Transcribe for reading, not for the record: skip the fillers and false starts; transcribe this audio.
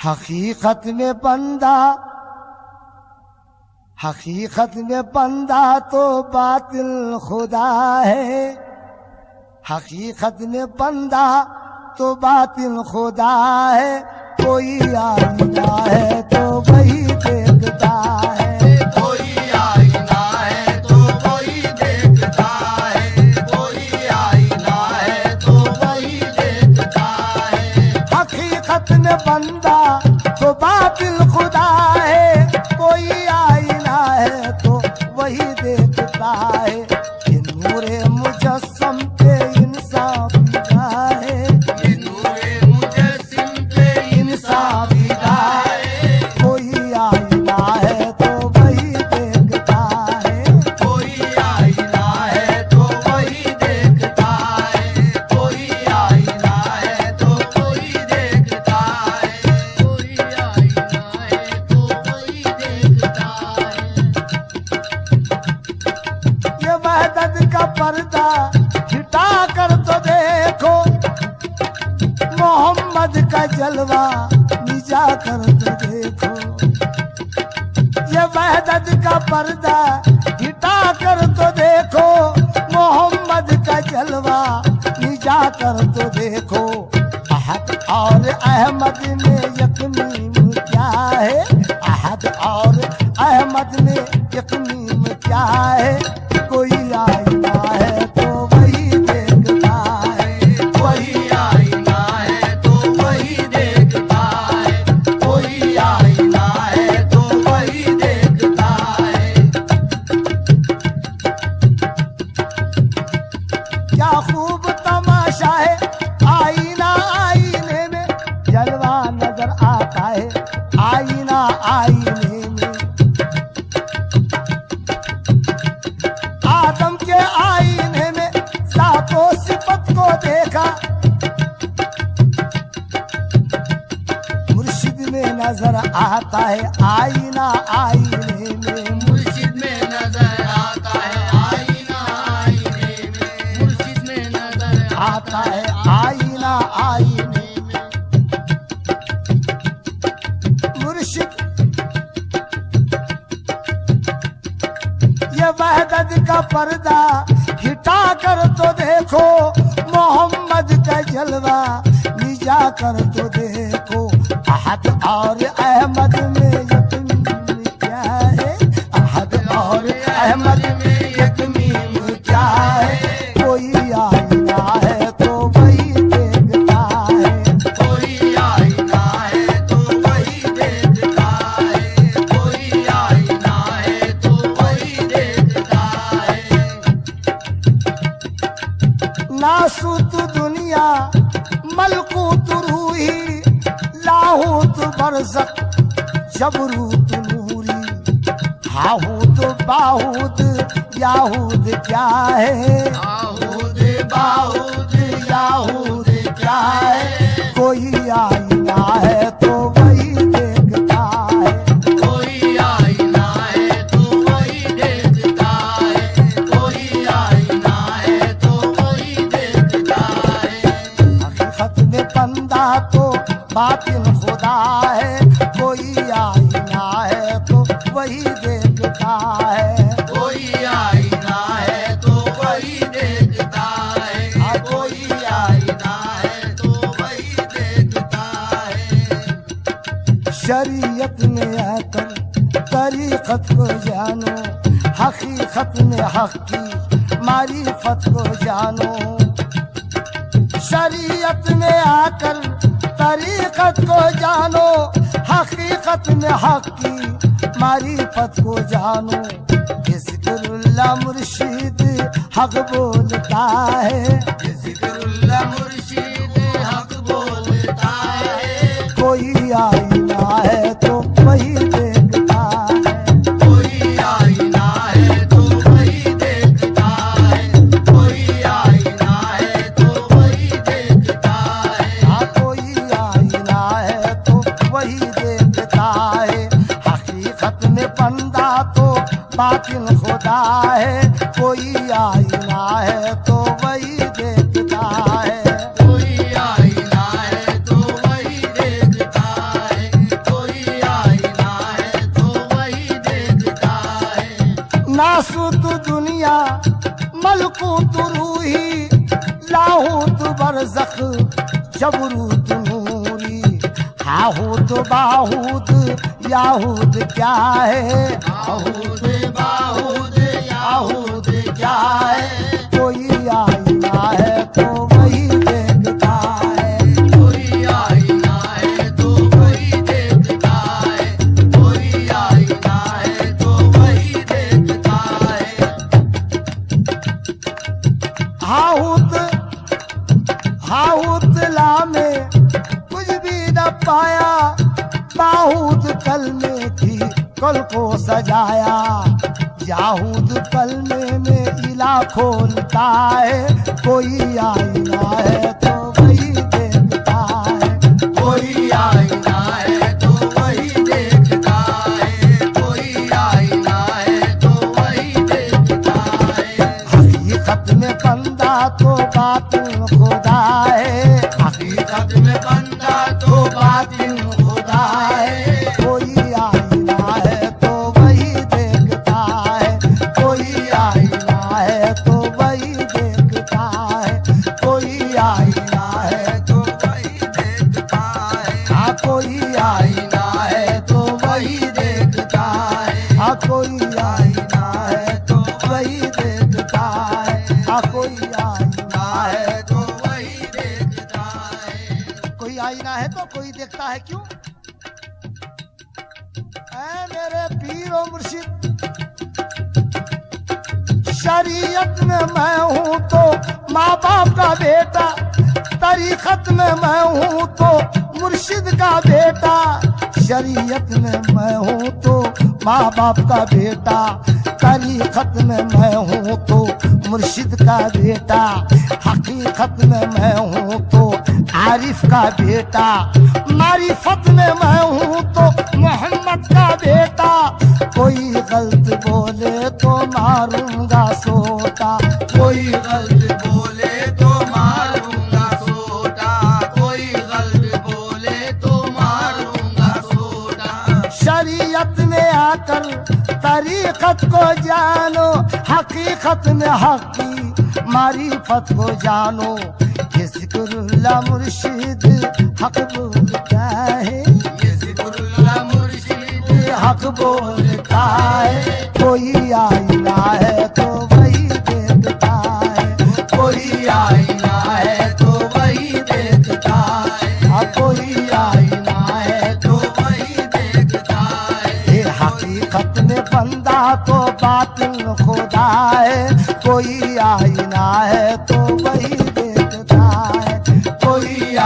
हकीकत में बंदा तो बातिल खुदा है। हकीकत में बंदा तो बातिल खुदा है। कोई आईना है तो वही देखता है। कोई आईना है तो वही देखता है। कोई आईना है तो वही देखता है। हकीकत में बंदा तो बातिल खुदा है। कोई आईना है तो वही देखता है। ये नूरे मुजस्सम पे इंसाफ दिखा है। ये नूरे मुजस्सिम पे इंसाफ दिखा है। कोई आईना है तो वही देखता है। कोई आईना है तो वही देखता है। कोई आईना है तो वही देखता है। कोई आईना है तो वही देखता है। ये वहदत का पर्दा हटा कर तो देखो। मोहम्मद का जलवा निजा कर तो देखो। ये वहदत का पर्दा हटा कर तो देखो। मोहम्मद का जलवा निजा कर तो देखो। अहद और अहमद में यकमीम क्या है। अहद और अहमद में यकमीम क्या है। कोई आईना है तो वही देखता है। कोई आईना है तो वही देखता है। कोई आईना है तो वही देखता है। क्या खूब तमाशा है आईना आईने में जलवा नजर आता है। आईना आईने में आदम के आईने में सातों सिफत को देखा। मुर्शिद में नजर आता है आईना आईने में। मुर्शिद में नजर आता है आईना आईने में। मुर्शिद में नजर आता है आईना आईने में। मुर्शिद ये वहदत का पर्दा हटा कर तो देखो। मोहम्मद का जलवा निजा कर तो देखो। अहद और अहमद में यकीन क्या है। अहद और अहमद में यकीन क्या है। कोई आईना है तो वही देखता है। कोई आईना है तो वही देखता है। कोई आईना है तो वही देखता है। नासूत दुनिया मलकूत रूही लाहूत बरज़ख जबरूत नूरी। हाहूत बाहूत याहूद क्या है। आहूद बाहूद याहूद क्या है। कोई आईना है तो वही देखता है। कोई आईना है तो वही देखता है। कोई आईना है तो वही देखता है। हकीकत में बंदा तो बातिल खुदा है। कोई आईना है तो वही देखता है। कोई आईना है तो वही देखता है। कोई आईना है तो वही देखता है। शरीयत में आकर तरीकत को जानो। हकीकत में हक की मारिफत को जानो। शरीयत में आकर तरीकत को जानो। हकीकत में हक की मारिफत को जानो। ये ज़िक्रुल्लाह मुर्शिद हक बोलता है। ज़िक्रुल्लाह मुर्शिद हक बोलता है। कोई आईना है तो वही देखता है। कोई आईना है तो वही देखता है। कोई आईना है तो वही देखता है। हाँ कोई आईना है तो वही देखता है। हकीकत में बंदा तो बातिल खुदा है। कोई आईना है तो वही देखता है। कोई आईना है तो वही देखता है। बरज़ख जबरूत नूरी, हाहूत बाहूत याहूद क्या है, आहूद बाहूद याहूद क्या है, कोई आईना है तो वही देखता है, कोई आईना है तो वही देखता है, कोई आईना है तो वही देखता है। हाहूत हाहूत ला में कुछ भी न पाया, बाहूद कलमे थी कल को सजाया, याहूद कलमे में इला खोलता है, कोई आईना है तो वही देखता है, कोई आईना है तो वही देखता है, कोई आईना है तो वही देखता है। हकीकत में बंदा तो बातिन खुदा है, हकीकत में बंदा तो बातिन खुदा है, कोई आईना है तो वही देखता है, कोई आईना है तो वही देखता है, कोई आईना है तो वही देखता है, हाँ कोई आईना है तो वही देखता है, हाँ कोई आईना है तो वही देखता है, हाँ कोई आईना है, है तो वही देखता है। कोई आईना है तो कोई देखता है। क्यों? ऐ मेरे पीर और मुर्शिद, शरीयत में मैं हूँ तो माँ बाप का बेटा, तरीकत में मैं हूँ तो मुर्शिद का बेटा, शरीयत में मैं हूँ तो माँ बाप का बेटा, तरीकत में मैं हूँ तो मुर्शिद का बेटा, हकीकत में मैं हूँ तो आरिफ का बेटा, मारिफत में मैं हूँ तो मोहम्मद का बेटा, कोई गलत बोले तो मारूंगा सोटा, कोई गलत बोले तो मारूंगा सोटा, कोई गलत बोले तो मारूंगा सोटा। शरीयत में आकर तरीकत को जानो, हकीकत में हकी मारिफत को जानो, ये जिक्रुल्लाह मुर्शिद हक बोलता है, ये जिक्रुल्लाह मुर्शिद हक बोलता है, कोई आईना है तो वही देखता है, कोई आईना है तो वही देखता है, हाँ कोई आईना है तो वही देखता है। ये हकीकत में बंदा तो बातिन खुदा है, कोई आईना है तो वही देखता है, कोई